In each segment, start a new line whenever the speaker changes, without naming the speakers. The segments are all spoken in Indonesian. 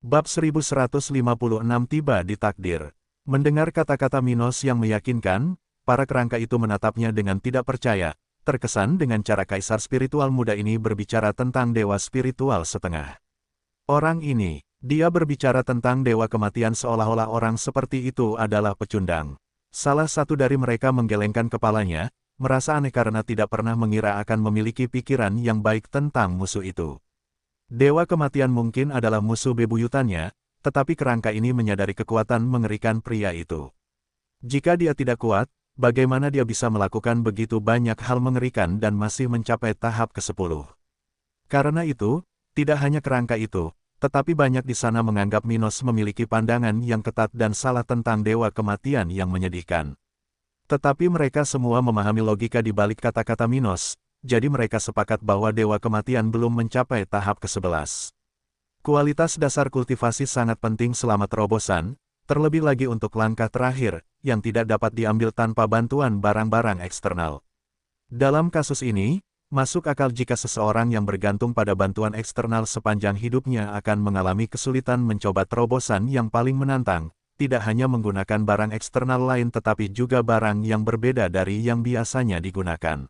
Bab 1156 tiba di takdir. Mendengar kata-kata Minos yang meyakinkan, para kerangka itu menatapnya dengan tidak percaya, terkesan dengan cara kaisar spiritual muda ini berbicara tentang dewa spiritual setengah. Orang ini, dia berbicara tentang dewa kematian seolah-olah orang seperti itu adalah pecundang. Salah satu dari mereka menggelengkan kepalanya, merasa aneh karena tidak pernah mengira akan memiliki pikiran yang baik tentang musuh itu. Dewa kematian mungkin adalah musuh bebuyutannya, tetapi kerangka ini menyadari kekuatan mengerikan pria itu. Jika dia tidak kuat, bagaimana dia bisa melakukan begitu banyak hal mengerikan dan masih mencapai tahap ke-10? Karena itu, tidak hanya kerangka itu, tetapi banyak di sana menganggap Minos memiliki pandangan yang ketat dan salah tentang dewa kematian yang menyedihkan. Tetapi mereka semua memahami logika di balik kata-kata Minos, jadi mereka sepakat bahwa dewa kematian belum mencapai tahap ke-11. Kualitas dasar kultivasi sangat penting selama terobosan, terlebih lagi untuk langkah terakhir, yang tidak dapat diambil tanpa bantuan barang-barang eksternal. Dalam kasus ini, masuk akal jika seseorang yang bergantung pada bantuan eksternal sepanjang hidupnya akan mengalami kesulitan mencoba terobosan yang paling menantang, tidak hanya menggunakan barang eksternal lain tetapi juga barang yang berbeda dari yang biasanya digunakan.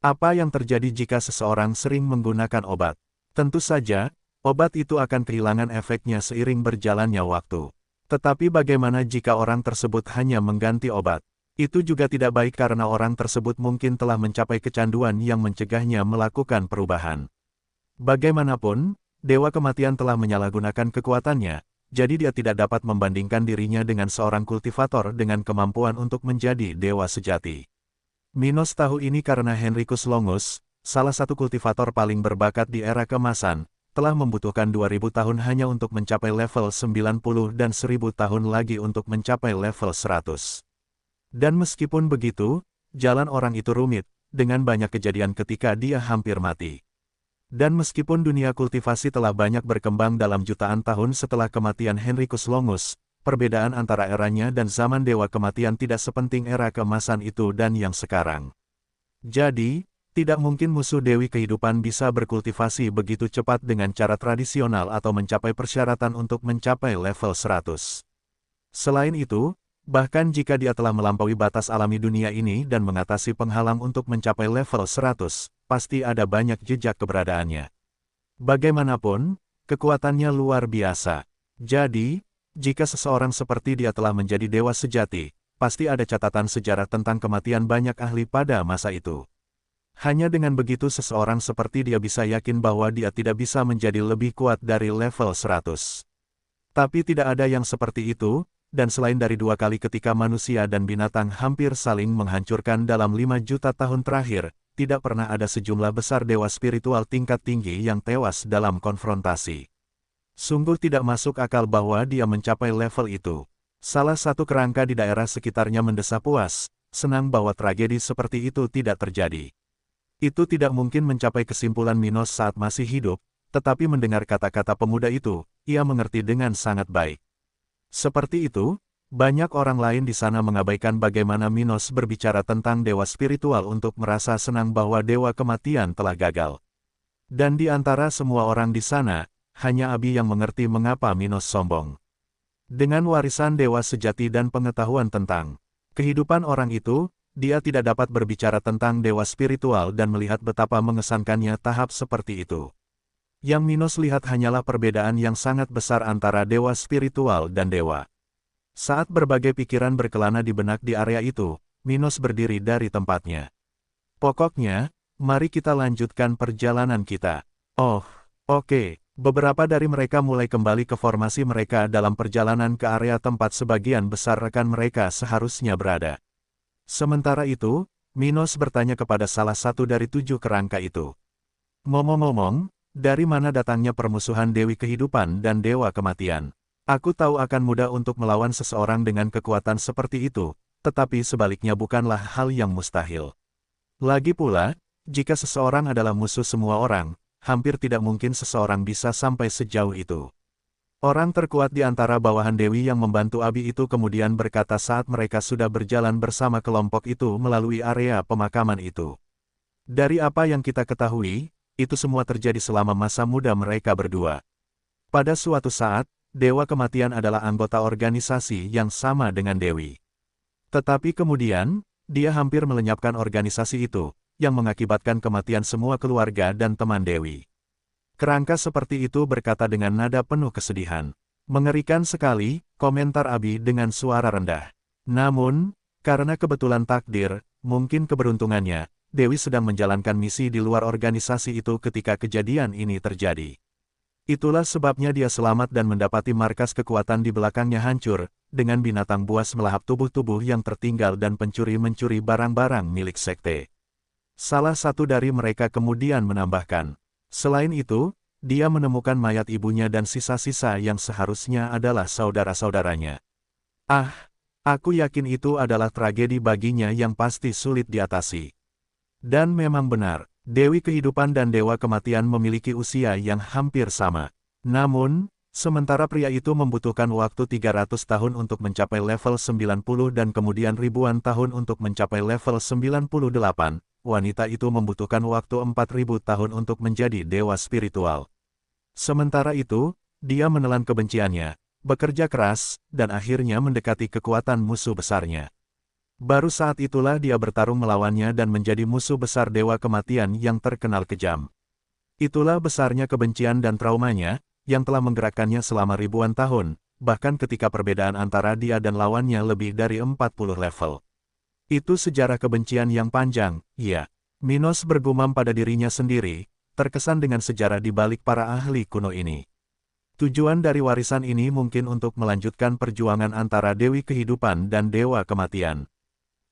Apa yang terjadi jika seseorang sering menggunakan obat? Tentu saja, obat itu akan kehilangan efeknya seiring berjalannya waktu. Tetapi bagaimana jika orang tersebut hanya mengganti obat? Itu juga tidak baik karena orang tersebut mungkin telah mencapai kecanduan yang mencegahnya melakukan perubahan. Bagaimanapun, dewa kematian telah menyalahgunakan kekuatannya, jadi dia tidak dapat membandingkan dirinya dengan seorang kultivator dengan kemampuan untuk menjadi dewa sejati. Minos tahu ini karena Henricus Longus, salah satu kultivator paling berbakat di era keemasan, telah membutuhkan 2000 tahun hanya untuk mencapai level 90 dan 1000 tahun lagi untuk mencapai level 100. Dan meskipun begitu, jalan orang itu rumit, dengan banyak kejadian ketika dia hampir mati. Dan meskipun dunia kultivasi telah banyak berkembang dalam jutaan tahun setelah kematian Henricus Longus, perbedaan antara eranya dan zaman dewa kematian tidak sepenting era keemasan itu dan yang sekarang. Jadi, tidak mungkin musuh dewi kehidupan bisa berkultivasi begitu cepat dengan cara tradisional atau mencapai persyaratan untuk mencapai level 100. Selain itu, bahkan jika dia telah melampaui batas alami dunia ini dan mengatasi penghalang untuk mencapai level 100, pasti ada banyak jejak keberadaannya. Bagaimanapun, kekuatannya luar biasa. Jadi, jika seseorang seperti dia telah menjadi dewa sejati, pasti ada catatan sejarah tentang kematian banyak ahli pada masa itu. Hanya dengan begitu seseorang seperti dia bisa yakin bahwa dia tidak bisa menjadi lebih kuat dari level 100. Tapi tidak ada yang seperti itu, dan selain dari 2 kali ketika manusia dan binatang hampir saling menghancurkan dalam 5 juta tahun terakhir, tidak pernah ada sejumlah besar dewa spiritual tingkat tinggi yang tewas dalam konfrontasi. Sungguh tidak masuk akal bahwa dia mencapai level itu. Salah satu kerangka di daerah sekitarnya mendesah puas, senang bahwa tragedi seperti itu tidak terjadi. Itu tidak mungkin mencapai kesimpulan Minos saat masih hidup, tetapi mendengar kata-kata pemuda itu, ia mengerti dengan sangat baik. Seperti itu, banyak orang lain di sana mengabaikan bagaimana Minos berbicara tentang dewa spiritual untuk merasa senang bahwa dewa kematian telah gagal. Dan di antara semua orang di sana, hanya Abi yang mengerti mengapa Minos sombong. Dengan warisan dewa sejati dan pengetahuan tentang kehidupan orang itu, dia tidak dapat berbicara tentang dewa spiritual dan melihat betapa mengesankannya tahap seperti itu. Yang Minos lihat hanyalah perbedaan yang sangat besar antara dewa spiritual dan dewa. Saat berbagai pikiran berkelana di benak di area itu, Minos berdiri dari tempatnya. Pokoknya, mari kita lanjutkan perjalanan kita. Oh, oke. Beberapa dari mereka mulai kembali ke formasi mereka dalam perjalanan ke area tempat sebagian besar rekan mereka seharusnya berada. Sementara itu, Minos bertanya kepada salah satu dari 7 kerangka itu. Ngomong-ngomong, dari mana datangnya permusuhan Dewi Kehidupan dan Dewa Kematian? Aku tahu akan mudah untuk melawan seseorang dengan kekuatan seperti itu, tetapi sebaliknya bukanlah hal yang mustahil. Lagi pula, jika seseorang adalah musuh semua orang, hampir tidak mungkin seseorang bisa sampai sejauh itu. Orang terkuat di antara bawahan Dewi yang membantu Abi itu kemudian berkata saat mereka sudah berjalan bersama kelompok itu melalui area pemakaman itu. Dari apa yang kita ketahui, itu semua terjadi selama masa muda mereka berdua. Pada suatu saat, Dewa Kematian adalah anggota organisasi yang sama dengan Dewi. Tetapi kemudian, dia hampir melenyapkan organisasi itu, yang mengakibatkan kematian semua keluarga dan teman Dewi. Kerangka seperti itu berkata dengan nada penuh kesedihan. Mengerikan sekali, komentar Abi dengan suara rendah. Namun, karena kebetulan takdir, mungkin keberuntungannya, Dewi sedang menjalankan misi di luar organisasi itu ketika kejadian ini terjadi. Itulah sebabnya dia selamat dan mendapati markas kekuatan di belakangnya hancur, dengan binatang buas melahap tubuh-tubuh yang tertinggal dan pencuri mencuri barang-barang milik sekte. Salah satu dari mereka kemudian menambahkan, selain itu, dia menemukan mayat ibunya dan sisa-sisa yang seharusnya adalah saudara-saudaranya. Ah, aku yakin itu adalah tragedi baginya yang pasti sulit diatasi. Dan memang benar. Dewi Kehidupan dan Dewa Kematian memiliki usia yang hampir sama. Namun, sementara pria itu membutuhkan waktu 300 tahun untuk mencapai level 90 dan kemudian ribuan tahun untuk mencapai level 98, wanita itu membutuhkan waktu 4000 tahun untuk menjadi dewa spiritual. Sementara itu, dia menelan kebenciannya, bekerja keras, dan akhirnya mendekati kekuatan musuh besarnya. Baru saat itulah dia bertarung melawannya dan menjadi musuh besar Dewa Kematian yang terkenal kejam. Itulah besarnya kebencian dan traumanya, yang telah menggerakkannya selama ribuan tahun, bahkan ketika perbedaan antara dia dan lawannya lebih dari 40 level. Itu sejarah kebencian yang panjang, ya. Minos bergumam pada dirinya sendiri, terkesan dengan sejarah di balik para ahli kuno ini. Tujuan dari warisan ini mungkin untuk melanjutkan perjuangan antara Dewi Kehidupan dan Dewa Kematian.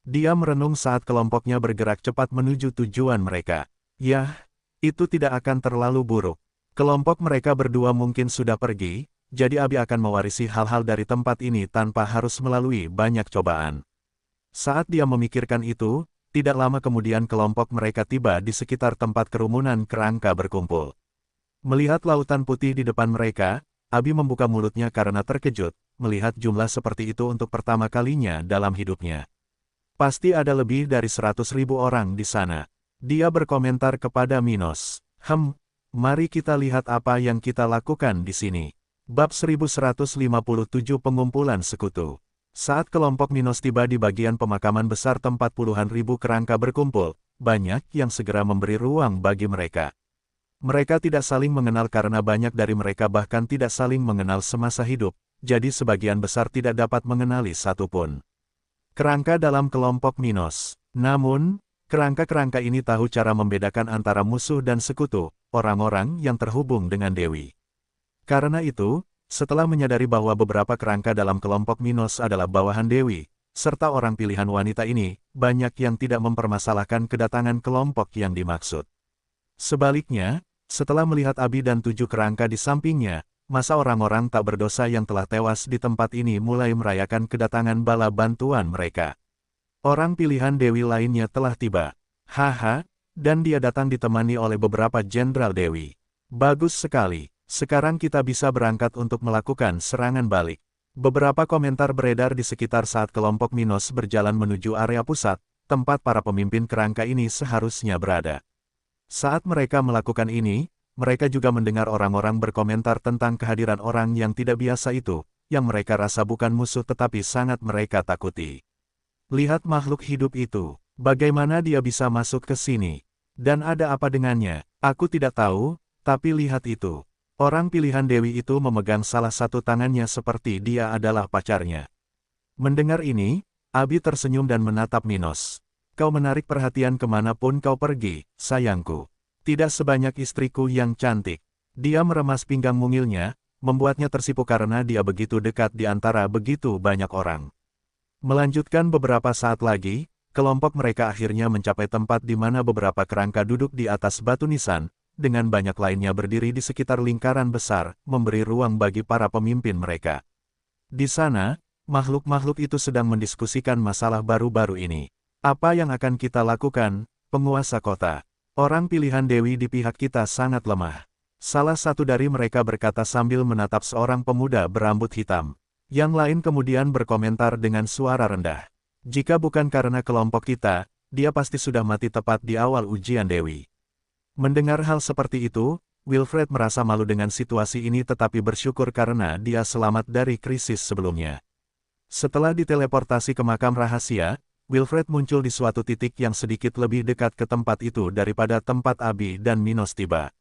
Dia merenung saat kelompoknya bergerak cepat menuju tujuan mereka. Yah, itu tidak akan terlalu buruk. Kelompok mereka berdua mungkin sudah pergi, jadi Abi akan mewarisi hal-hal dari tempat ini tanpa harus melalui banyak cobaan. Saat dia memikirkan itu, tidak lama kemudian kelompok mereka tiba di sekitar tempat kerumunan kerangka berkumpul. Melihat lautan putih di depan mereka, Abi membuka mulutnya karena terkejut, melihat jumlah seperti itu untuk pertama kalinya dalam hidupnya. Pasti ada lebih dari 100.000 orang di sana. Dia berkomentar kepada Minos. Mari kita lihat apa yang kita lakukan di sini. Bab 1157 Pengumpulan Sekutu. Saat kelompok Minos tiba di bagian pemakaman besar tempat puluhan ribu kerangka berkumpul, banyak yang segera memberi ruang bagi mereka. Mereka tidak saling mengenal karena banyak dari mereka bahkan tidak saling mengenal semasa hidup, jadi sebagian besar tidak dapat mengenali satupun. Kerangka dalam kelompok Minos. Namun, kerangka-kerangka ini tahu cara membedakan antara musuh dan sekutu, orang-orang yang terhubung dengan Dewi. Karena itu, setelah menyadari bahwa beberapa kerangka dalam kelompok Minos adalah bawahan Dewi, serta orang pilihan wanita ini, banyak yang tidak mempermasalahkan kedatangan kelompok yang dimaksud. Sebaliknya, setelah melihat Abi dan 7 kerangka di sampingnya, masa orang-orang tak berdosa yang telah tewas di tempat ini mulai merayakan kedatangan bala bantuan mereka. Orang pilihan Dewi lainnya telah tiba. Haha, dan dia datang ditemani oleh beberapa jenderal Dewi. Bagus sekali, sekarang kita bisa berangkat untuk melakukan serangan balik. Beberapa komentar beredar di sekitar saat kelompok Minos berjalan menuju area pusat, tempat para pemimpin kerangka ini seharusnya berada. Saat mereka melakukan ini, mereka juga mendengar orang-orang berkomentar tentang kehadiran orang yang tidak biasa itu, yang mereka rasa bukan musuh tetapi sangat mereka takuti. Lihat makhluk hidup itu, bagaimana dia bisa masuk ke sini? Dan ada apa dengannya? Aku tidak tahu, tapi lihat itu. Orang pilihan Dewi itu memegang salah satu tangannya seperti dia adalah pacarnya. Mendengar ini, Abi tersenyum dan menatap Minos. Kau menarik perhatian kemanapun kau pergi, sayangku. Tidak sebanyak istriku yang cantik. Dia meremas pinggang mungilnya, membuatnya tersipu karena dia begitu dekat di antara begitu banyak orang. Melanjutkan beberapa saat lagi, kelompok mereka akhirnya mencapai tempat di mana beberapa kerangka duduk di atas batu nisan, dengan banyak lainnya berdiri di sekitar lingkaran besar, memberi ruang bagi para pemimpin mereka. Di sana, makhluk-makhluk itu sedang mendiskusikan masalah baru-baru ini. Apa yang akan kita lakukan, penguasa kota? Orang pilihan Dewi di pihak kita sangat lemah. Salah satu dari mereka berkata sambil menatap seorang pemuda berambut hitam. Yang lain kemudian berkomentar dengan suara rendah. Jika bukan karena kelompok kita, dia pasti sudah mati tepat di awal ujian Dewi. Mendengar hal seperti itu, Wilfred merasa malu dengan situasi ini tetapi bersyukur karena dia selamat dari krisis sebelumnya. Setelah diteleportasi ke makam rahasia, Wilfred muncul di suatu titik yang sedikit lebih dekat ke tempat itu daripada tempat Abi dan Minos tiba.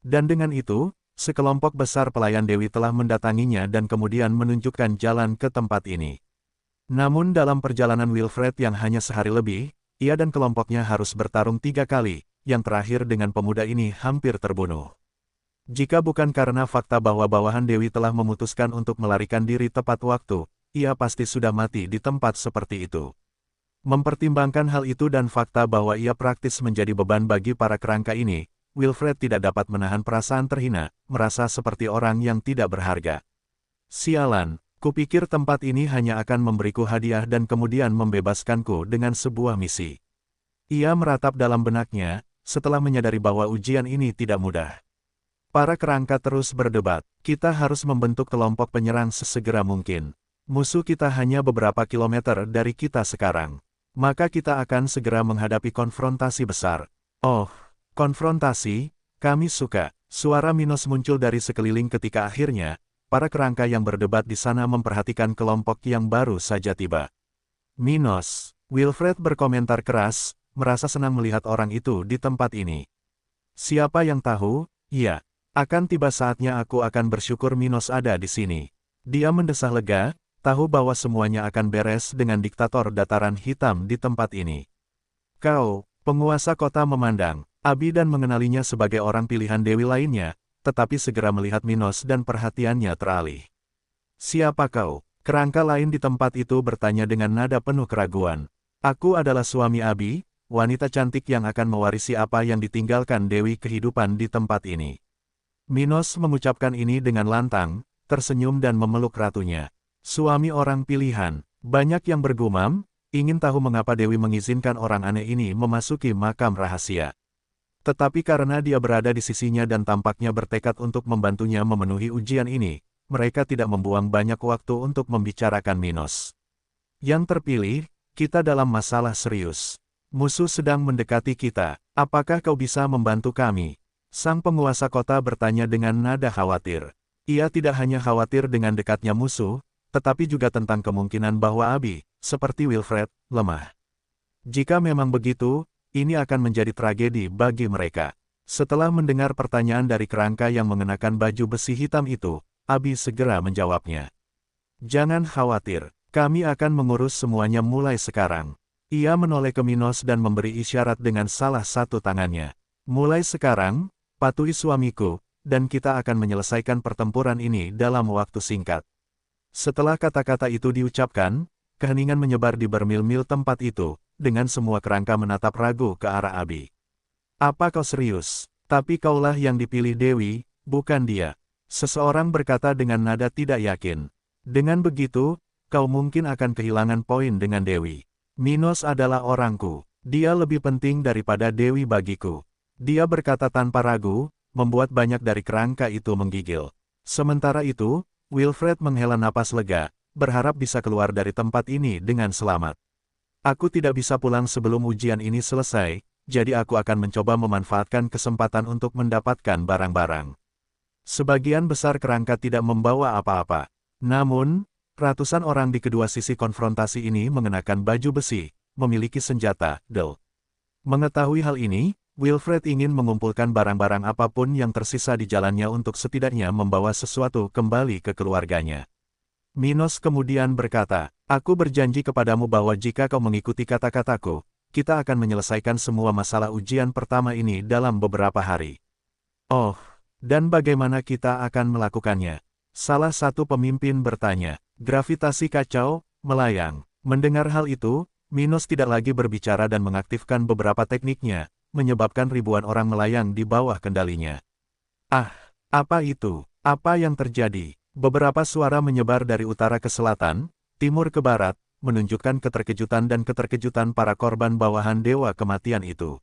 Dan dengan itu, sekelompok besar pelayan Dewi telah mendatanginya dan kemudian menunjukkan jalan ke tempat ini. Namun dalam perjalanan Wilfred yang hanya sehari lebih, ia dan kelompoknya harus bertarung 3 kali, yang terakhir dengan pemuda ini hampir terbunuh. Jika bukan karena fakta bahwa bawahan Dewi telah memutuskan untuk melarikan diri tepat waktu, ia pasti sudah mati di tempat seperti itu. Mempertimbangkan hal itu dan fakta bahwa ia praktis menjadi beban bagi para kerangka ini, Wilfred tidak dapat menahan perasaan terhina, merasa seperti orang yang tidak berharga. Sialan, kupikir tempat ini hanya akan memberiku hadiah dan kemudian membebaskanku dengan sebuah misi. Ia meratap dalam benaknya, setelah menyadari bahwa ujian ini tidak mudah. Para kerangka terus berdebat, kita harus membentuk kelompok penyerang sesegera mungkin. Musuh kita hanya beberapa kilometer dari kita sekarang. Maka kita akan segera menghadapi konfrontasi besar. Oh, konfrontasi, kami suka. Suara Minos muncul dari sekeliling ketika akhirnya, para kerangka yang berdebat di sana memperhatikan kelompok yang baru saja tiba. Minos, Wilfred berkomentar keras, merasa senang melihat orang itu di tempat ini. Siapa yang tahu, ya, akan tiba saatnya aku akan bersyukur Minos ada di sini. Dia mendesah lega, tahu bahwa semuanya akan beres dengan diktator dataran hitam di tempat ini. Kau, penguasa kota memandang, Abi dan mengenalinya sebagai orang pilihan Dewi lainnya, tetapi segera melihat Minos dan perhatiannya teralih. Siapa kau? Kerangka lain di tempat itu bertanya dengan nada penuh keraguan. Aku adalah suami Abi, wanita cantik yang akan mewarisi apa yang ditinggalkan Dewi kehidupan di tempat ini. Minos mengucapkan ini dengan lantang, tersenyum dan memeluk ratunya. Suami orang pilihan, banyak yang bergumam, ingin tahu mengapa Dewi mengizinkan orang aneh ini memasuki makam rahasia. Tetapi karena dia berada di sisinya dan tampaknya bertekad untuk membantunya memenuhi ujian ini, mereka tidak membuang banyak waktu untuk membicarakan Minos. Yang terpilih, kita dalam masalah serius. Musuh sedang mendekati kita, apakah kau bisa membantu kami? Sang penguasa kota bertanya dengan nada khawatir. Ia tidak hanya khawatir dengan dekatnya musuh, tetapi juga tentang kemungkinan bahwa Abi, seperti Wilfred, lemah. Jika memang begitu, ini akan menjadi tragedi bagi mereka. Setelah mendengar pertanyaan dari kerangka yang mengenakan baju besi hitam itu, Abi segera menjawabnya. Jangan khawatir, kami akan mengurus semuanya mulai sekarang. Ia menoleh ke Minos dan memberi isyarat dengan salah satu tangannya. Mulai sekarang, patuhi suamiku, dan kita akan menyelesaikan pertempuran ini dalam waktu singkat. Setelah kata-kata itu diucapkan, keheningan menyebar di bermil-mil tempat itu, dengan semua kerangka menatap ragu ke arah Abi. Apa kau serius? Tapi kaulah yang dipilih Dewi, bukan dia. Seseorang berkata dengan nada tidak yakin. Dengan begitu, kau mungkin akan kehilangan poin dengan Dewi. Minos adalah orangku. Dia lebih penting daripada Dewi bagiku. Dia berkata tanpa ragu, membuat banyak dari kerangka itu menggigil. Sementara itu, Wilfred menghela napas lega, berharap bisa keluar dari tempat ini dengan selamat. Aku tidak bisa pulang sebelum ujian ini selesai, jadi aku akan mencoba memanfaatkan kesempatan untuk mendapatkan barang-barang. Sebagian besar kerangka tidak membawa apa-apa. Namun, ratusan orang di kedua sisi konfrontasi ini mengenakan baju besi, memiliki senjata, del. Mengetahui hal ini, Wilfred ingin mengumpulkan barang-barang apapun yang tersisa di jalannya untuk setidaknya membawa sesuatu kembali ke keluarganya. Minos kemudian berkata, aku berjanji kepadamu bahwa jika kau mengikuti kata-kataku, kita akan menyelesaikan semua masalah ujian pertama ini dalam beberapa hari. Oh, dan bagaimana kita akan melakukannya? Salah satu pemimpin bertanya. Gravitasi kacau, melayang. Mendengar hal itu, Minos tidak lagi berbicara dan mengaktifkan beberapa tekniknya, menyebabkan ribuan orang melayang di bawah kendalinya. Ah, apa itu? Apa yang terjadi? Beberapa suara menyebar dari utara ke selatan, timur ke barat, menunjukkan keterkejutan dan keterkejutan para korban bawahan dewa kematian itu.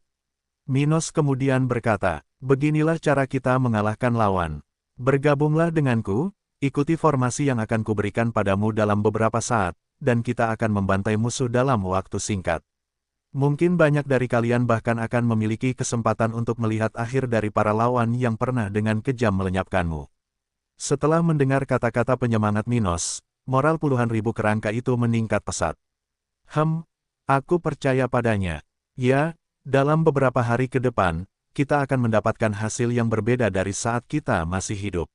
Minos kemudian berkata, beginilah cara kita mengalahkan lawan. Bergabunglah denganku, ikuti formasi yang akan kuberikan padamu dalam beberapa saat, dan kita akan membantai musuh dalam waktu singkat. Mungkin banyak dari kalian bahkan akan memiliki kesempatan untuk melihat akhir dari para lawan yang pernah dengan kejam melenyapkanmu. Setelah mendengar kata-kata penyemangat Minos, moral puluhan ribu kerangka itu meningkat pesat. Aku percaya padanya. Ya, dalam beberapa hari ke depan, kita akan mendapatkan hasil yang berbeda dari saat kita masih hidup.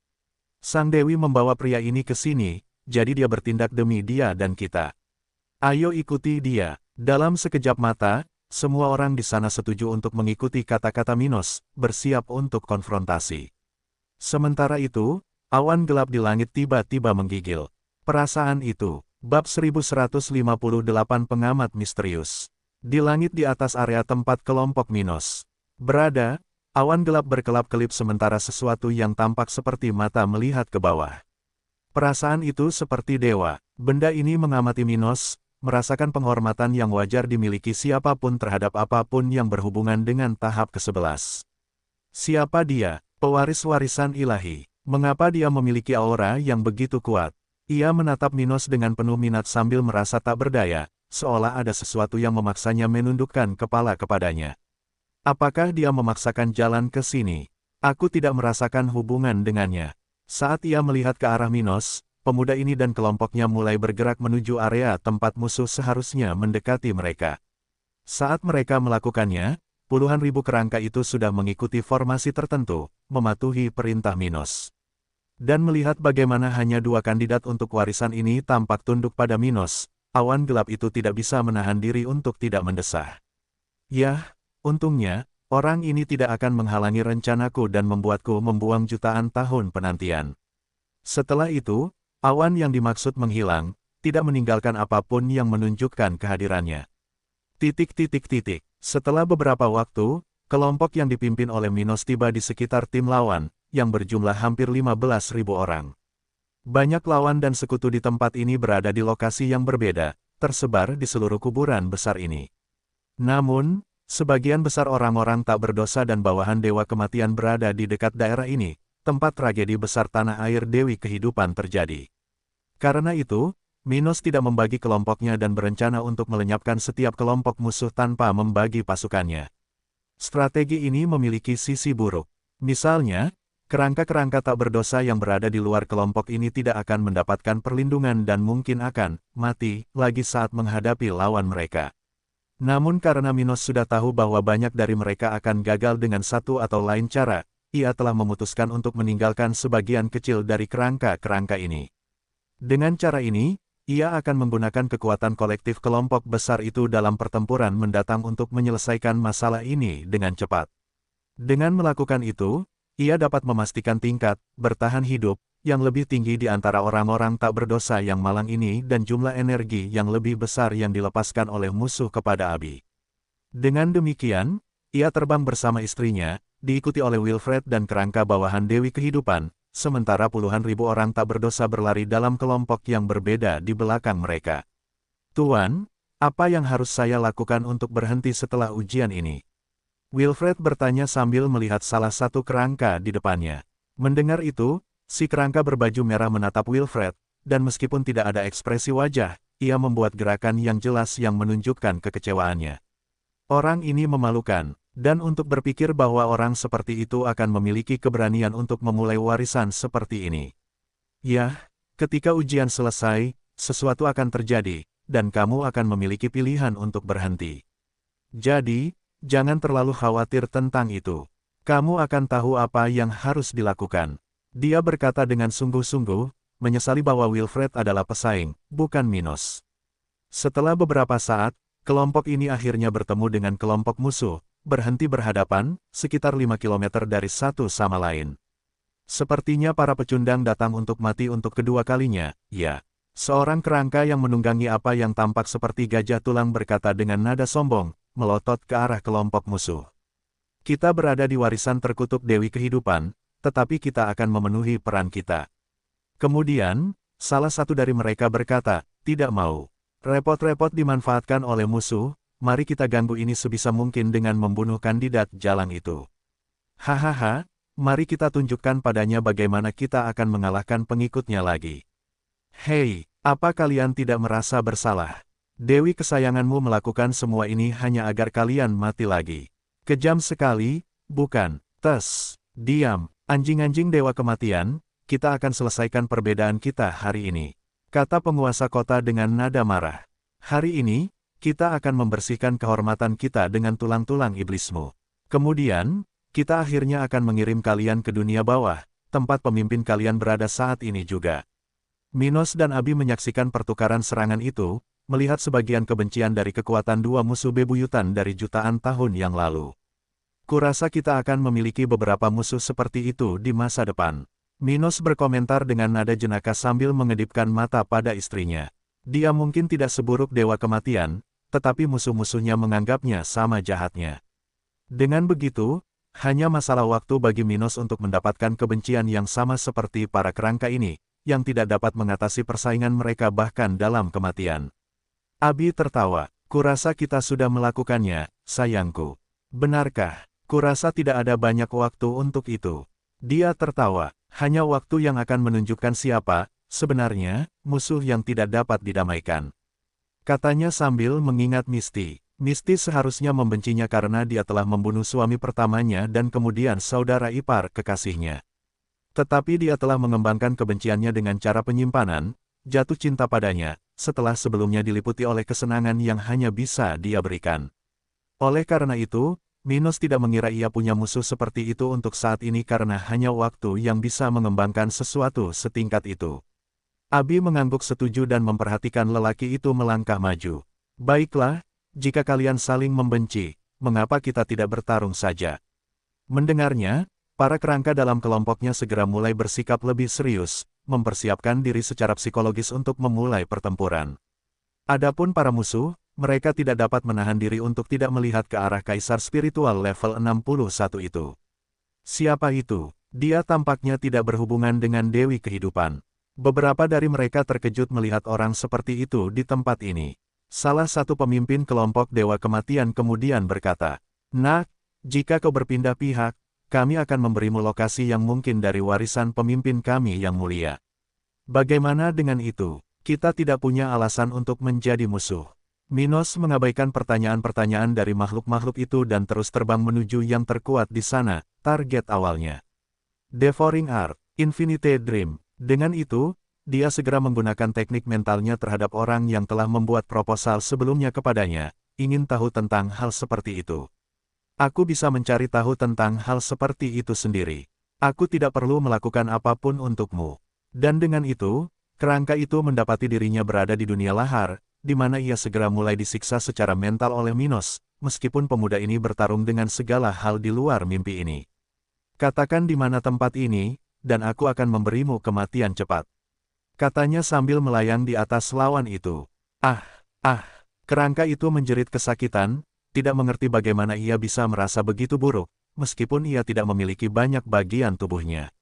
Sang Dewi membawa pria ini ke sini, jadi dia bertindak demi dia dan kita. Ayo ikuti dia. Dalam sekejap mata, semua orang di sana setuju untuk mengikuti kata-kata Minos, bersiap untuk konfrontasi. Sementara itu, awan gelap di langit tiba-tiba menggigil. Perasaan itu, bab 1158 pengamat misterius. Di langit di atas area tempat kelompok Minos berada, awan gelap berkelap-kelip sementara sesuatu yang tampak seperti mata melihat ke bawah. Perasaan itu seperti dewa. Benda ini mengamati Minos, merasakan penghormatan yang wajar dimiliki siapapun terhadap apapun yang berhubungan dengan tahap ke-11. Siapa dia? Pewaris warisan ilahi. Mengapa dia memiliki aura yang begitu kuat? Ia menatap Minos dengan penuh minat sambil merasa tak berdaya, seolah ada sesuatu yang memaksanya menundukkan kepala kepadanya. Apakah dia memaksakan jalan ke sini? Aku tidak merasakan hubungan dengannya. Saat ia melihat ke arah Minos, pemuda ini dan kelompoknya mulai bergerak menuju area tempat musuh seharusnya mendekati mereka. Saat mereka melakukannya, puluhan ribu kerangka itu sudah mengikuti formasi tertentu, mematuhi perintah Minos. Dan melihat bagaimana hanya dua kandidat untuk warisan ini tampak tunduk pada Minos, awan gelap itu tidak bisa menahan diri untuk tidak mendesah. Yah, untungnya, orang ini tidak akan menghalangi rencanaku dan membuatku membuang jutaan tahun penantian. Setelah itu, awan yang dimaksud menghilang, tidak meninggalkan apapun yang menunjukkan kehadirannya. Setelah beberapa waktu, kelompok yang dipimpin oleh Minos tiba di sekitar tim lawan, yang berjumlah hampir 15.000 orang. Banyak lawan dan sekutu di tempat ini berada di lokasi yang berbeda, tersebar di seluruh kuburan besar ini. Namun, sebagian besar orang-orang tak berdosa dan bawahan Dewa Kematian berada di dekat daerah ini, tempat tragedi besar tanah air Dewi Kehidupan terjadi. Karena itu, Minos tidak membagi kelompoknya dan berencana untuk melenyapkan setiap kelompok musuh tanpa membagi pasukannya. Strategi ini memiliki sisi buruk. Misalnya, kerangka-kerangka tak berdosa yang berada di luar kelompok ini tidak akan mendapatkan perlindungan dan mungkin akan mati lagi saat menghadapi lawan mereka. Namun karena Minos sudah tahu bahwa banyak dari mereka akan gagal dengan satu atau lain cara, ia telah memutuskan untuk meninggalkan sebagian kecil dari kerangka-kerangka ini. Dengan cara ini, ia akan menggunakan kekuatan kolektif kelompok besar itu dalam pertempuran mendatang untuk menyelesaikan masalah ini dengan cepat. Dengan melakukan itu, ia dapat memastikan tingkat bertahan hidup yang lebih tinggi di antara orang-orang tak berdosa yang malang ini dan jumlah energi yang lebih besar yang dilepaskan oleh musuh kepada Abi. Dengan demikian, ia terbang bersama istrinya, diikuti oleh Wilfred dan kerangka bawahan Dewi Kehidupan, sementara puluhan ribu orang tak berdosa berlari dalam kelompok yang berbeda di belakang mereka. Tuan, apa yang harus saya lakukan untuk berhenti setelah ujian ini? Wilfred bertanya sambil melihat salah satu kerangka di depannya. Mendengar itu, si kerangka berbaju merah menatap Wilfred, dan meskipun tidak ada ekspresi wajah, ia membuat gerakan yang jelas yang menunjukkan kekecewaannya. Orang ini memalukan. Dan untuk berpikir bahwa orang seperti itu akan memiliki keberanian untuk memulai warisan seperti ini. Yah, ketika ujian selesai, sesuatu akan terjadi, dan kamu akan memiliki pilihan untuk berhenti. Jadi, jangan terlalu khawatir tentang itu. Kamu akan tahu apa yang harus dilakukan. Dia berkata dengan sungguh-sungguh, menyesali bahwa Wilfred adalah pesaing, bukan Minos. Setelah beberapa saat, kelompok ini akhirnya bertemu dengan kelompok musuh, berhenti berhadapan, sekitar 5 km dari satu sama lain. Sepertinya para pecundang datang untuk mati untuk kedua kalinya, ya. Seorang kerangka yang menunggangi apa yang tampak seperti gajah tulang berkata dengan nada sombong, melotot ke arah kelompok musuh. Kita berada di warisan terkutuk Dewi Kehidupan, tetapi kita akan memenuhi peran kita. Kemudian, salah satu dari mereka berkata, tidak mau. Repot-repot dimanfaatkan oleh musuh, mari kita ganggu ini sebisa mungkin dengan membunuh kandidat jalang itu. Hahaha, mari kita tunjukkan padanya bagaimana kita akan mengalahkan pengikutnya lagi. Hei, apa kalian tidak merasa bersalah? Dewi kesayanganmu melakukan semua ini hanya agar kalian mati lagi. Kejam sekali, bukan? Tes, diam, anjing-anjing dewa kematian, kita akan selesaikan perbedaan kita hari ini. Kata penguasa kota dengan nada marah. Hari ini, kita akan membersihkan kehormatan kita dengan tulang-tulang iblismu. Kemudian, kita akhirnya akan mengirim kalian ke dunia bawah, tempat pemimpin kalian berada saat ini juga. Minos dan Abi menyaksikan pertukaran serangan itu, melihat sebagian kebencian dari kekuatan dua musuh bebuyutan dari jutaan tahun yang lalu. Kurasa kita akan memiliki beberapa musuh seperti itu di masa depan. Minos berkomentar dengan nada jenaka sambil mengedipkan mata pada istrinya. Dia mungkin tidak seburuk dewa kematian, tetapi musuh-musuhnya menganggapnya sama jahatnya. Dengan begitu, hanya masalah waktu bagi Minos untuk mendapatkan kebencian yang sama seperti para kerangka ini, yang tidak dapat mengatasi persaingan mereka bahkan dalam kematian. Abi tertawa, kurasa kita sudah melakukannya, sayangku. Benarkah? Kurasa tidak ada banyak waktu untuk itu. Dia tertawa, hanya waktu yang akan menunjukkan siapa, sebenarnya, musuh yang tidak dapat didamaikan. Katanya sambil mengingat Misty. Misty seharusnya membencinya karena dia telah membunuh suami pertamanya dan kemudian saudara ipar kekasihnya. Tetapi dia telah mengembangkan kebenciannya dengan cara penyimpanan, jatuh cinta padanya, setelah sebelumnya diliputi oleh kesenangan yang hanya bisa dia berikan. Oleh karena itu, Minos tidak mengira ia punya musuh seperti itu untuk saat ini karena hanya waktu yang bisa mengembangkan sesuatu setingkat itu. Abi mengangguk setuju dan memperhatikan lelaki itu melangkah maju. Baiklah, jika kalian saling membenci, mengapa kita tidak bertarung saja? Mendengarnya, para kerangka dalam kelompoknya segera mulai bersikap lebih serius, mempersiapkan diri secara psikologis untuk memulai pertempuran. Adapun para musuh, mereka tidak dapat menahan diri untuk tidak melihat ke arah kaisar spiritual level 61 itu. Siapa itu? Dia tampaknya tidak berhubungan dengan Dewi Kehidupan. Beberapa dari mereka terkejut melihat orang seperti itu di tempat ini. Salah satu pemimpin kelompok Dewa Kematian kemudian berkata, "Nak, jika kau berpindah pihak, kami akan memberimu lokasi yang mungkin dari warisan pemimpin kami yang mulia. Bagaimana dengan itu? Kita tidak punya alasan untuk menjadi musuh." Minos mengabaikan pertanyaan-pertanyaan dari makhluk-makhluk itu dan terus terbang menuju yang terkuat di sana, target awalnya. Devouring Art, Infinite Dream. Dengan itu, dia segera menggunakan teknik mentalnya terhadap orang yang telah membuat proposal sebelumnya kepadanya, ingin tahu tentang hal seperti itu. Aku bisa mencari tahu tentang hal seperti itu sendiri. Aku tidak perlu melakukan apapun untukmu. Dan dengan itu, kerangka itu mendapati dirinya berada di dunia lahar, di mana ia segera mulai disiksa secara mental oleh Minos, meskipun pemuda ini bertarung dengan segala hal di luar mimpi ini. Katakan di mana tempat ini, dan aku akan memberimu kematian cepat. Katanya sambil melayang di atas lawan itu. Kerangka itu menjerit kesakitan, tidak mengerti bagaimana ia bisa merasa begitu buruk, meskipun ia tidak memiliki banyak bagian tubuhnya.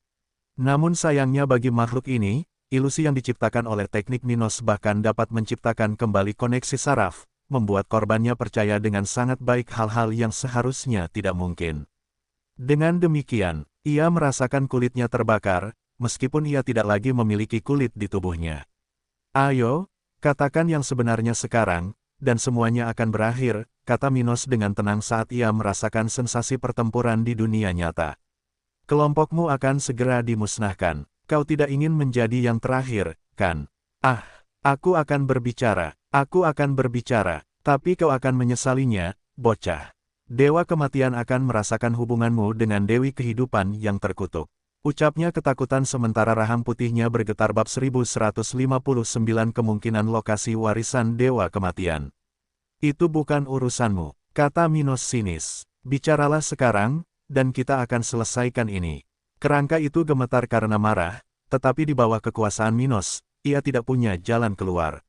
Namun sayangnya bagi makhluk ini, ilusi yang diciptakan oleh teknik Minos bahkan dapat menciptakan kembali koneksi saraf, membuat korbannya percaya dengan sangat baik hal-hal yang seharusnya tidak mungkin. Dengan demikian, ia merasakan kulitnya terbakar, meskipun ia tidak lagi memiliki kulit di tubuhnya. Ayo, katakan yang sebenarnya sekarang, dan semuanya akan berakhir, kata Minos dengan tenang saat ia merasakan sensasi pertempuran di dunia nyata. Kelompokmu akan segera dimusnahkan. Kau tidak ingin menjadi yang terakhir, kan? Aku akan berbicara, tapi kau akan menyesalinya, bocah. Dewa Kematian akan merasakan hubunganmu dengan Dewi Kehidupan yang terkutuk. Ucapnya ketakutan sementara rahang putihnya bergetar bab 1159 kemungkinan lokasi warisan Dewa Kematian. Itu bukan urusanmu, kata Minos sinis. Bicaralah sekarang, dan kita akan selesaikan ini. Kerangka itu gemetar karena marah, tetapi di bawah kekuasaan Minos, ia tidak punya jalan keluar.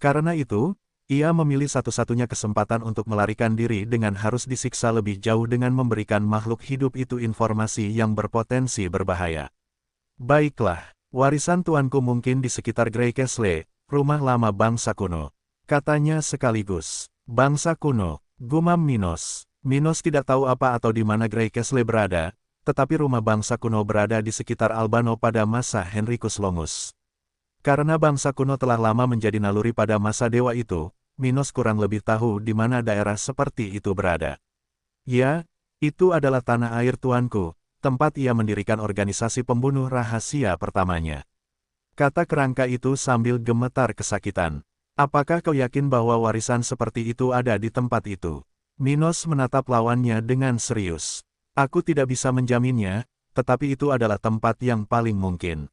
Karena itu, ia memilih satu-satunya kesempatan untuk melarikan diri dengan harus disiksa lebih jauh dengan memberikan makhluk hidup itu informasi yang berpotensi berbahaya. Baiklah, warisan tuanku mungkin di sekitar Grey Castle, rumah lama bangsa kuno. Katanya sekaligus, bangsa kuno, gumam Minos. Minos tidak tahu apa atau di mana Grey Castle berada, tetapi rumah bangsa kuno berada di sekitar Albano pada masa Henricus Longus. Karena bangsa kuno telah lama menjadi naluri pada masa dewa itu, Minos kurang lebih tahu di mana daerah seperti itu berada. Ya, itu adalah tanah air tuanku, tempat ia mendirikan organisasi pembunuh rahasia pertamanya. Kata kerangka itu sambil gemetar kesakitan. Apakah kau yakin bahwa warisan seperti itu ada di tempat itu? Minos menatap lawannya dengan serius. Aku tidak bisa menjaminnya, tetapi itu adalah tempat yang paling mungkin.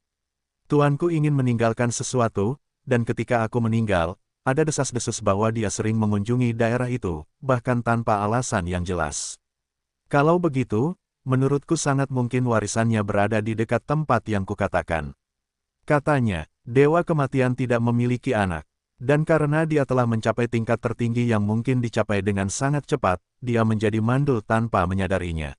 Tuanku ingin meninggalkan sesuatu, dan ketika aku meninggal, ada desas-desus bahwa dia sering mengunjungi daerah itu, bahkan tanpa alasan yang jelas. Kalau begitu, menurutku sangat mungkin warisannya berada di dekat tempat yang kukatakan. Katanya, Dewa Kematian tidak memiliki anak. Dan karena dia telah mencapai tingkat tertinggi yang mungkin dicapai dengan sangat cepat, dia menjadi mandul tanpa menyadarinya.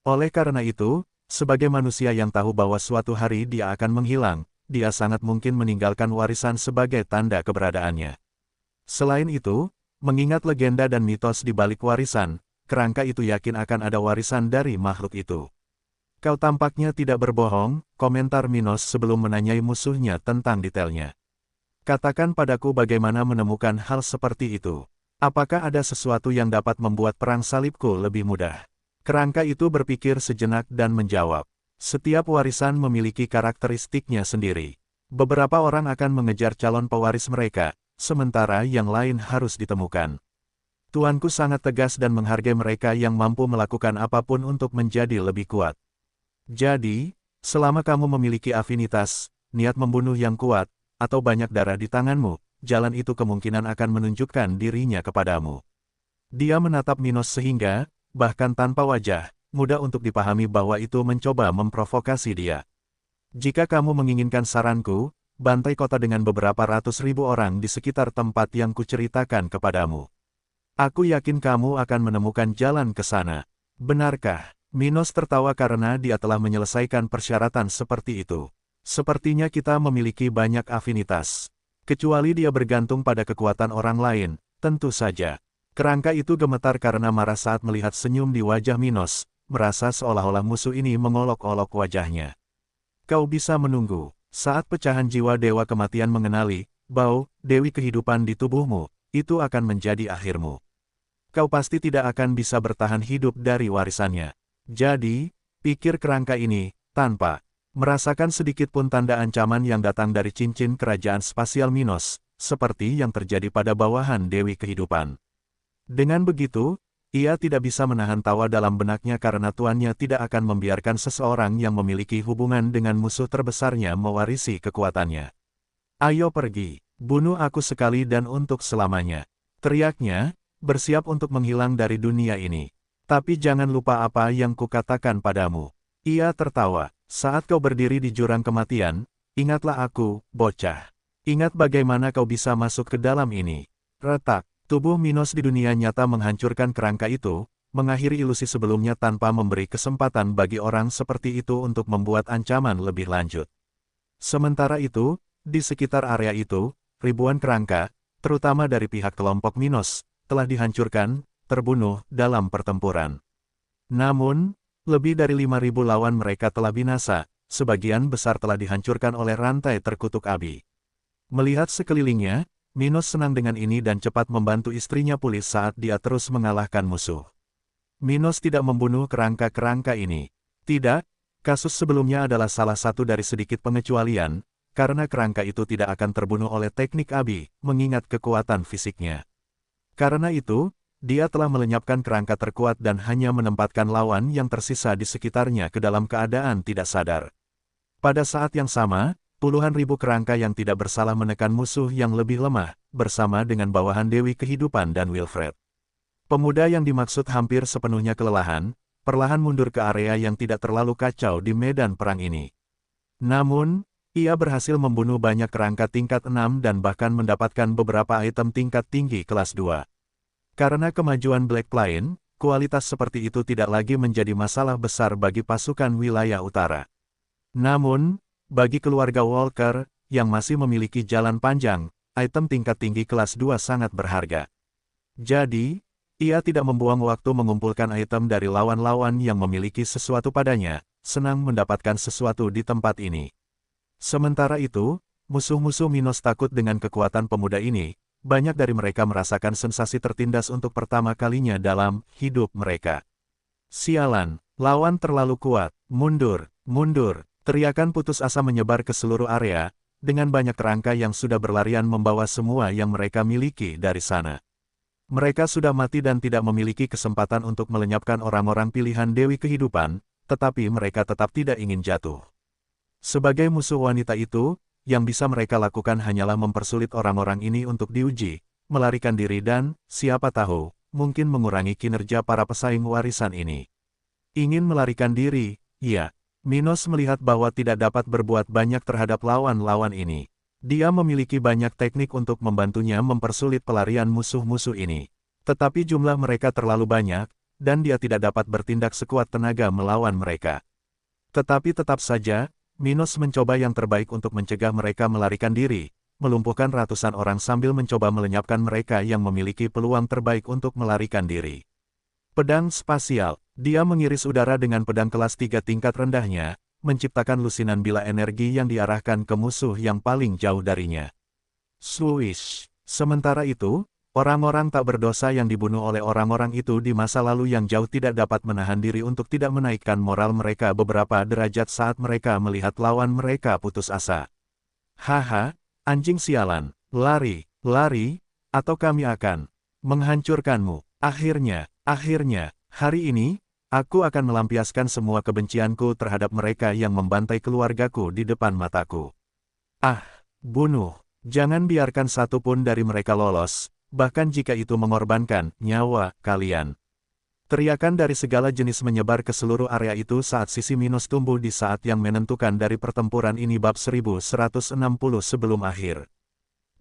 Oleh karena itu, sebagai manusia yang tahu bahwa suatu hari dia akan menghilang, dia sangat mungkin meninggalkan warisan sebagai tanda keberadaannya. Selain itu, mengingat legenda dan mitos di balik warisan, kerangka itu yakin akan ada warisan dari makhluk itu. Kau tampaknya tidak berbohong, komentar Minos sebelum menanyai musuhnya tentang detailnya. Katakan padaku bagaimana menemukan hal seperti itu. Apakah ada sesuatu yang dapat membuat perang salibku lebih mudah? Kerangka itu berpikir sejenak dan menjawab. Setiap warisan memiliki karakteristiknya sendiri. Beberapa orang akan mengejar calon pewaris mereka, sementara yang lain harus ditemukan. Tuanku sangat tegas dan menghargai mereka yang mampu melakukan apapun untuk menjadi lebih kuat. Jadi, selama kamu memiliki afinitas, niat membunuh yang kuat, atau banyak darah di tanganmu, jalan itu kemungkinan akan menunjukkan dirinya kepadamu. Dia menatap Minos sehingga, bahkan tanpa wajah, mudah untuk dipahami bahwa itu mencoba memprovokasi dia. Jika kamu menginginkan saranku, bantai kota dengan beberapa ratus ribu orang di sekitar tempat yang kuceritakan kepadamu. Aku yakin kamu akan menemukan jalan ke sana. Benarkah? Minos tertawa karena dia telah menyelesaikan persyaratan seperti itu. Sepertinya kita memiliki banyak afinitas. Kecuali dia bergantung pada kekuatan orang lain, tentu saja. Kerangka itu gemetar karena marah saat melihat senyum di wajah Minos, merasa seolah-olah musuh ini mengolok-olok wajahnya. Kau bisa menunggu, saat pecahan jiwa Dewa Kematian mengenali, bau, Dewi kehidupan di tubuhmu, itu akan menjadi akhirmu. Kau pasti tidak akan bisa bertahan hidup dari warisannya. Jadi, pikir kerangka ini, tanpa merasakan sedikit pun tanda ancaman yang datang dari cincin kerajaan spasial Minos, seperti yang terjadi pada bawahan Dewi Kehidupan. Dengan begitu, ia tidak bisa menahan tawa dalam benaknya karena tuannya tidak akan membiarkan seseorang yang memiliki hubungan dengan musuh terbesarnya mewarisi kekuatannya. Ayo pergi, bunuh aku sekali dan untuk selamanya. Teriaknya, bersiap untuk menghilang dari dunia ini. Tapi jangan lupa apa yang kukatakan padamu. Ia tertawa. Saat kau berdiri di jurang kematian, ingatlah aku, bocah. Ingat bagaimana kau bisa masuk ke dalam ini. Retak, tubuh Minos di dunia nyata menghancurkan kerangka itu, mengakhiri ilusi sebelumnya tanpa memberi kesempatan bagi orang seperti itu untuk membuat ancaman lebih lanjut. Sementara itu, di sekitar area itu, ribuan kerangka, terutama dari pihak kelompok Minos, telah dihancurkan, terbunuh dalam pertempuran. Namun, lebih dari 5.000 lawan mereka telah binasa, sebagian besar telah dihancurkan oleh rantai terkutuk Abi. Melihat sekelilingnya, Minos senang dengan ini dan cepat membantu istrinya pulih saat dia terus mengalahkan musuh. Minos tidak membunuh kerangka-kerangka ini. Tidak, kasus sebelumnya adalah salah satu dari sedikit pengecualian, karena kerangka itu tidak akan terbunuh oleh teknik Abi, mengingat kekuatan fisiknya. Karena itu, dia telah melenyapkan kerangka terkuat dan hanya menempatkan lawan yang tersisa di sekitarnya ke dalam keadaan tidak sadar. Pada saat yang sama, puluhan ribu kerangka yang tidak bersalah menekan musuh yang lebih lemah, bersama dengan bawahan Dewi Kehidupan dan Wilfred. Pemuda yang dimaksud hampir sepenuhnya kelelahan, perlahan mundur ke area yang tidak terlalu kacau di medan perang ini. Namun, ia berhasil membunuh banyak kerangka tingkat 6 dan bahkan mendapatkan beberapa item tingkat tinggi kelas 2. Karena kemajuan Black Plain, kualitas seperti itu tidak lagi menjadi masalah besar bagi pasukan wilayah utara. Namun, bagi keluarga Walker, yang masih memiliki jalan panjang, item tingkat tinggi kelas 2 sangat berharga. Jadi, ia tidak membuang waktu mengumpulkan item dari lawan-lawan yang memiliki sesuatu padanya, senang mendapatkan sesuatu di tempat ini. Sementara itu, musuh-musuh Minos takut dengan kekuatan pemuda ini, banyak dari mereka merasakan sensasi tertindas untuk pertama kalinya dalam hidup mereka. Sialan, lawan terlalu kuat, mundur, mundur, teriakan putus asa menyebar ke seluruh area, dengan banyak kerangka yang sudah berlarian membawa semua yang mereka miliki dari sana. Mereka sudah mati dan tidak memiliki kesempatan untuk melenyapkan orang-orang pilihan Dewi Kehidupan, tetapi mereka tetap tidak ingin jatuh. Sebagai musuh wanita itu, yang bisa mereka lakukan hanyalah mempersulit orang-orang ini untuk diuji, melarikan diri dan, siapa tahu, mungkin mengurangi kinerja para pesaing warisan ini. Ingin melarikan diri, ya. Minos melihat bahwa tidak dapat berbuat banyak terhadap lawan-lawan ini. Dia memiliki banyak teknik untuk membantunya mempersulit pelarian musuh-musuh ini. Tetapi jumlah mereka terlalu banyak, dan dia tidak dapat bertindak sekuat tenaga melawan mereka. Tetapi tetap saja, Minos mencoba yang terbaik untuk mencegah mereka melarikan diri, melumpuhkan ratusan orang sambil mencoba melenyapkan mereka yang memiliki peluang terbaik untuk melarikan diri. Pedang spasial, dia mengiris udara dengan pedang kelas 3 tingkat rendahnya, menciptakan lusinan bila energi yang diarahkan ke musuh yang paling jauh darinya. Swish! Sementara itu, orang-orang tak berdosa yang dibunuh oleh orang-orang itu di masa lalu yang jauh tidak dapat menahan diri untuk tidak menaikkan moral mereka beberapa derajat saat mereka melihat lawan mereka putus asa. Haha, anjing sialan, lari, lari, atau kami akan menghancurkanmu. Akhirnya, hari ini, aku akan melampiaskan semua kebencianku terhadap mereka yang membantai keluargaku di depan mataku. Ah, bunuh, jangan biarkan satu pun dari mereka lolos, bahkan jika itu mengorbankan nyawa kalian. Teriakan dari segala jenis menyebar ke seluruh area itu saat sisi Minos tumbuh di saat yang menentukan dari pertempuran ini bab 1160 sebelum akhir.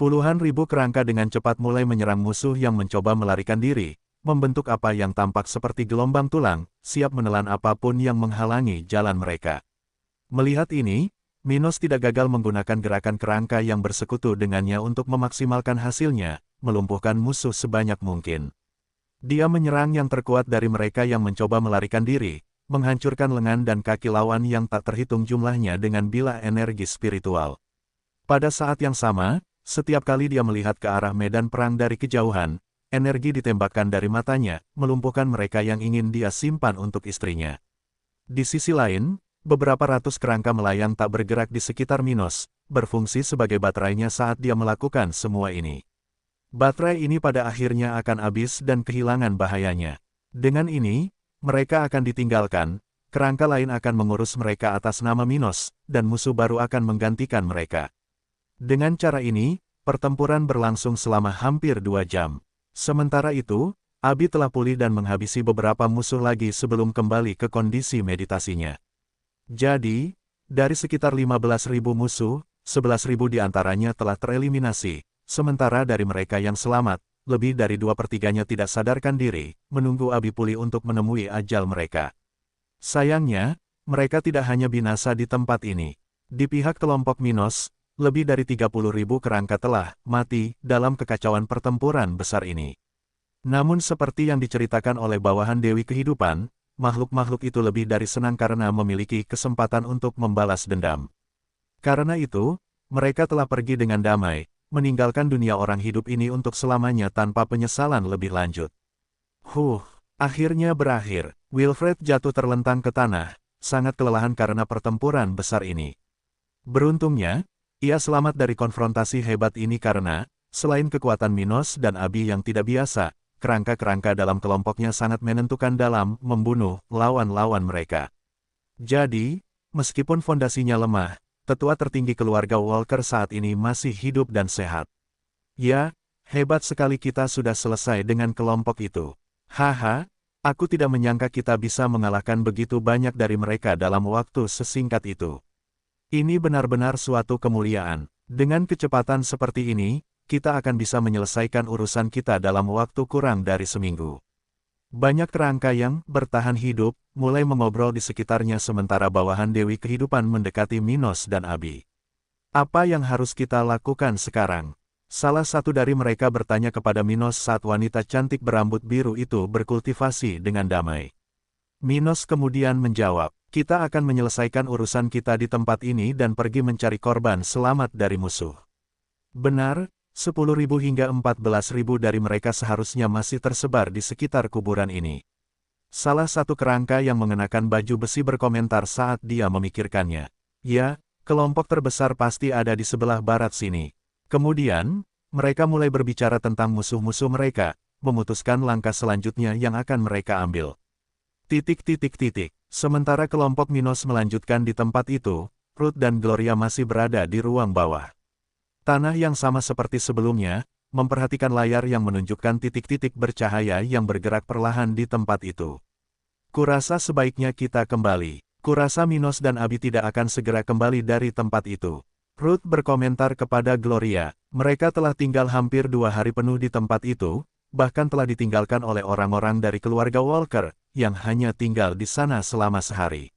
Puluhan ribu kerangka dengan cepat mulai menyerang musuh yang mencoba melarikan diri, membentuk apa yang tampak seperti gelombang tulang, siap menelan apapun yang menghalangi jalan mereka. Melihat ini, Minos tidak gagal menggunakan gerakan kerangka yang bersekutu dengannya untuk memaksimalkan hasilnya, melumpuhkan musuh sebanyak mungkin. Dia menyerang yang terkuat dari mereka yang mencoba melarikan diri, menghancurkan lengan dan kaki lawan yang tak terhitung jumlahnya dengan bila energi spiritual. Pada saat yang sama, setiap kali dia melihat ke arah medan perang dari kejauhan, energi ditembakkan dari matanya, melumpuhkan mereka yang ingin dia simpan untuk istrinya. Di sisi lain, beberapa ratus kerangka melayang tak bergerak di sekitar Minos, berfungsi sebagai baterainya saat dia melakukan semua ini. Baterai ini pada akhirnya akan habis dan kehilangan bahayanya. Dengan ini, mereka akan ditinggalkan, kerangka lain akan mengurus mereka atas nama Minos, dan musuh baru akan menggantikan mereka. Dengan cara ini, pertempuran berlangsung selama hampir 2 jam. Sementara itu, Abi telah pulih dan menghabisi beberapa musuh lagi sebelum kembali ke kondisi meditasinya. Jadi, dari sekitar 15.000 musuh, 11.000 diantaranya telah tereliminasi. Sementara dari mereka yang selamat, lebih dari 2/3-nya tidak sadarkan diri, menunggu Abi pulih untuk menemui ajal mereka. Sayangnya, mereka tidak hanya binasa di tempat ini. Di pihak kelompok Minos, lebih dari 30.000 kerangka telah mati dalam kekacauan pertempuran besar ini. Namun seperti yang diceritakan oleh bawahan Dewi Kehidupan, makhluk-makhluk itu lebih dari senang karena memiliki kesempatan untuk membalas dendam. Karena itu, mereka telah pergi dengan damai, meninggalkan dunia orang hidup ini untuk selamanya tanpa penyesalan lebih lanjut. Akhirnya berakhir. Wilfred jatuh terlentang ke tanah, sangat kelelahan karena pertempuran besar ini. Beruntungnya, ia selamat dari konfrontasi hebat ini karena, selain kekuatan Minos dan Abi yang tidak biasa, kerangka-kerangka dalam kelompoknya sangat menentukan dalam membunuh lawan-lawan mereka. Jadi, meskipun fondasinya lemah, tetua tertinggi keluarga Walker saat ini masih hidup dan sehat. Ya, hebat sekali kita sudah selesai dengan kelompok itu. Haha, aku tidak menyangka kita bisa mengalahkan begitu banyak dari mereka dalam waktu sesingkat itu. Ini benar-benar suatu kemuliaan. Dengan kecepatan seperti ini, kita akan bisa menyelesaikan urusan kita dalam waktu kurang dari seminggu. Banyak kerangka yang bertahan hidup, mulai mengobrol di sekitarnya sementara bawahan Dewi Kehidupan mendekati Minos dan Abi. Apa yang harus kita lakukan sekarang? Salah satu dari mereka bertanya kepada Minos saat wanita cantik berambut biru itu berkultivasi dengan damai. Minos kemudian menjawab, kita akan menyelesaikan urusan kita di tempat ini dan pergi mencari korban selamat dari musuh. Benar, 10.000 hingga 14.000 dari mereka seharusnya masih tersebar di sekitar kuburan ini. Salah satu kerangka yang mengenakan baju besi berkomentar saat dia memikirkannya. Ya, kelompok terbesar pasti ada di sebelah barat sini. Kemudian, mereka mulai berbicara tentang musuh-musuh mereka, memutuskan langkah selanjutnya yang akan mereka ambil. Sementara kelompok Minos melanjutkan di tempat itu, Ruth dan Gloria masih berada di ruang bawah. Tanah yang sama seperti sebelumnya, memperhatikan layar yang menunjukkan titik-titik bercahaya yang bergerak perlahan di tempat itu. Kurasa sebaiknya kita kembali. Kurasa Minos dan Abi tidak akan segera kembali dari tempat itu. Ruth berkomentar kepada Gloria, mereka telah tinggal hampir 2 hari penuh di tempat itu, bahkan telah ditinggalkan oleh orang-orang dari keluarga Walker, yang hanya tinggal di sana selama sehari.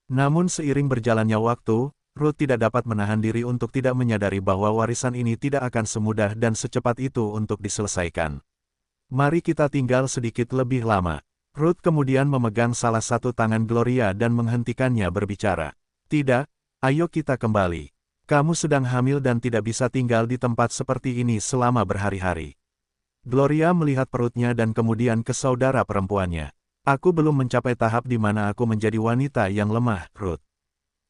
Namun seiring berjalannya waktu, Ruth tidak dapat menahan diri untuk tidak menyadari bahwa warisan ini tidak akan semudah dan secepat itu untuk diselesaikan. Mari kita tinggal sedikit lebih lama. Ruth kemudian memegang salah satu tangan Gloria dan menghentikannya berbicara. Tidak, ayo kita kembali. Kamu sedang hamil dan tidak bisa tinggal di tempat seperti ini selama berhari-hari. Gloria melihat perutnya dan kemudian ke saudara perempuannya. Aku belum mencapai tahap di mana aku menjadi wanita yang lemah, Ruth.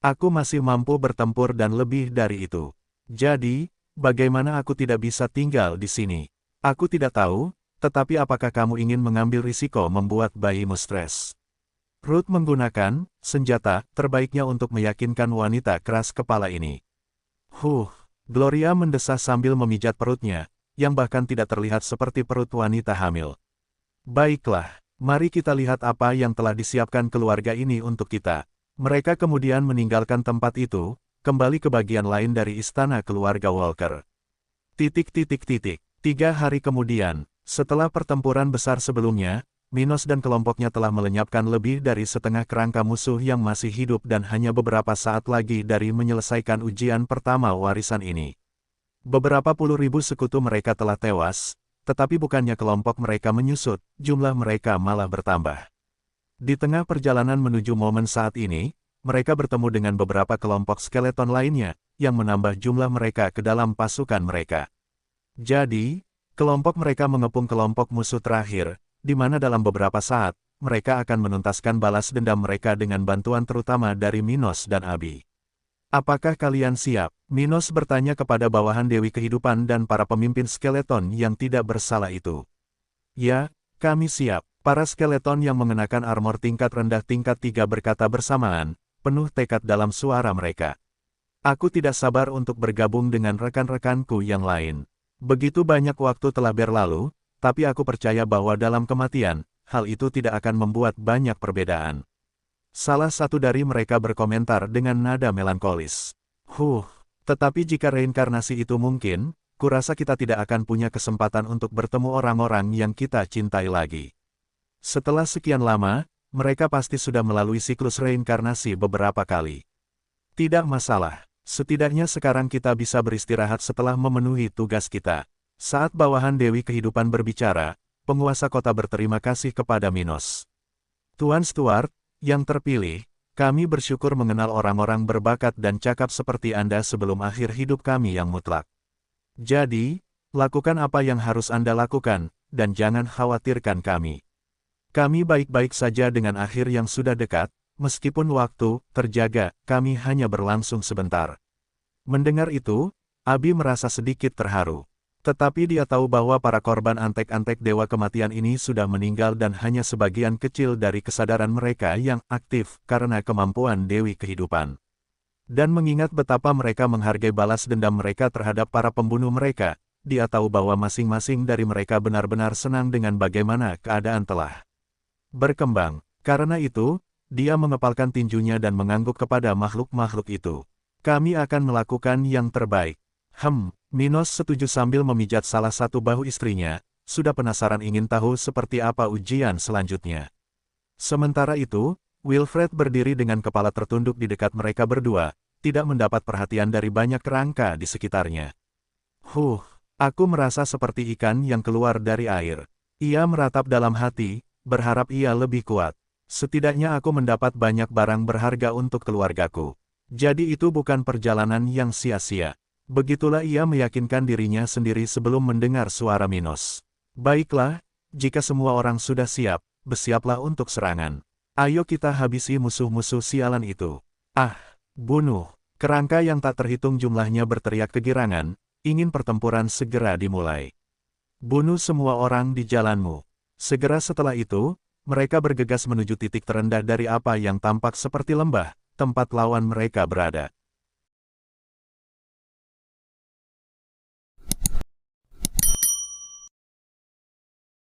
Aku masih mampu bertempur dan lebih dari itu. Jadi, bagaimana aku tidak bisa tinggal di sini? Aku tidak tahu, tetapi apakah kamu ingin mengambil risiko membuat bayimu stres? Ruth menggunakan senjata terbaiknya untuk meyakinkan wanita keras kepala ini. Gloria mendesah sambil memijat perutnya, yang bahkan tidak terlihat seperti perut wanita hamil. Baiklah, mari kita lihat apa yang telah disiapkan keluarga ini untuk kita. Mereka kemudian meninggalkan tempat itu, kembali ke bagian lain dari istana keluarga Walker. 3 hari kemudian, setelah pertempuran besar sebelumnya, Minos dan kelompoknya telah melenyapkan lebih dari setengah kerangka musuh yang masih hidup dan hanya beberapa saat lagi dari menyelesaikan ujian pertama warisan ini. Beberapa puluh ribu sekutu mereka telah tewas, tetapi bukannya kelompok mereka menyusut, jumlah mereka malah bertambah. Di tengah perjalanan menuju momen saat ini, mereka bertemu dengan beberapa kelompok skeleton lainnya, yang menambah jumlah mereka ke dalam pasukan mereka. Jadi, kelompok mereka mengepung kelompok musuh terakhir, di mana dalam beberapa saat, mereka akan menuntaskan balas dendam mereka dengan bantuan terutama dari Minos dan Abi. Apakah kalian siap? Minos bertanya kepada bawahan Dewi Kehidupan dan para pemimpin skeleton yang tidak bersalah itu. Ya, kami siap. Para skeleton yang mengenakan armor tingkat rendah tingkat 3 berkata bersamaan, penuh tekad dalam suara mereka. Aku tidak sabar untuk bergabung dengan rekan-rekanku yang lain. Begitu banyak waktu telah berlalu, tapi aku percaya bahwa dalam kematian, hal itu tidak akan membuat banyak perbedaan. Salah satu dari mereka berkomentar dengan nada melankolis. Tetapi jika reinkarnasi itu mungkin, kurasa kita tidak akan punya kesempatan untuk bertemu orang-orang yang kita cintai lagi. Setelah sekian lama, mereka pasti sudah melalui siklus reinkarnasi beberapa kali. Tidak masalah. Setidaknya sekarang kita bisa beristirahat setelah memenuhi tugas kita. Saat bawahan Dewi Kehidupan berbicara, penguasa kota berterima kasih kepada Minos. Tuan Stuart, yang terpilih, kami bersyukur mengenal orang-orang berbakat dan cakap seperti Anda sebelum akhir hidup kami yang mutlak. Jadi, lakukan apa yang harus Anda lakukan, dan jangan khawatirkan kami. Kami baik-baik saja dengan akhir yang sudah dekat, meskipun waktu terjaga, kami hanya berlangsung sebentar. Mendengar itu, Abi merasa sedikit terharu. Tetapi dia tahu bahwa para korban antek-antek dewa kematian ini sudah meninggal dan hanya sebagian kecil dari kesadaran mereka yang aktif karena kemampuan Dewi Kehidupan. Dan mengingat betapa mereka menghargai balas dendam mereka terhadap para pembunuh mereka, dia tahu bahwa masing-masing dari mereka benar-benar senang dengan bagaimana keadaan telah berkembang. Karena itu, dia mengepalkan tinjunya dan mengangguk kepada makhluk-makhluk itu. Kami akan melakukan yang terbaik. Minos setuju sambil memijat salah satu bahu istrinya, sudah penasaran ingin tahu seperti apa ujian selanjutnya. Sementara itu, Wilfred berdiri dengan kepala tertunduk di dekat mereka berdua, tidak mendapat perhatian dari banyak kerangka di sekitarnya. Aku merasa seperti ikan yang keluar dari air. Ia meratap dalam hati, berharap ia lebih kuat. Setidaknya aku mendapat banyak barang berharga untuk keluargaku. Jadi itu bukan perjalanan yang sia-sia. Begitulah ia meyakinkan dirinya sendiri sebelum mendengar suara Minos. Baiklah, jika semua orang sudah siap, bersiaplah untuk serangan. Ayo kita habisi musuh-musuh sialan itu. Ah, bunuh. Kerangka yang tak terhitung jumlahnya berteriak kegirangan, ingin pertempuran segera dimulai. Bunuh semua orang di jalanmu. Segera setelah itu, mereka bergegas menuju titik terendah dari apa yang tampak seperti lembah, tempat lawan mereka berada.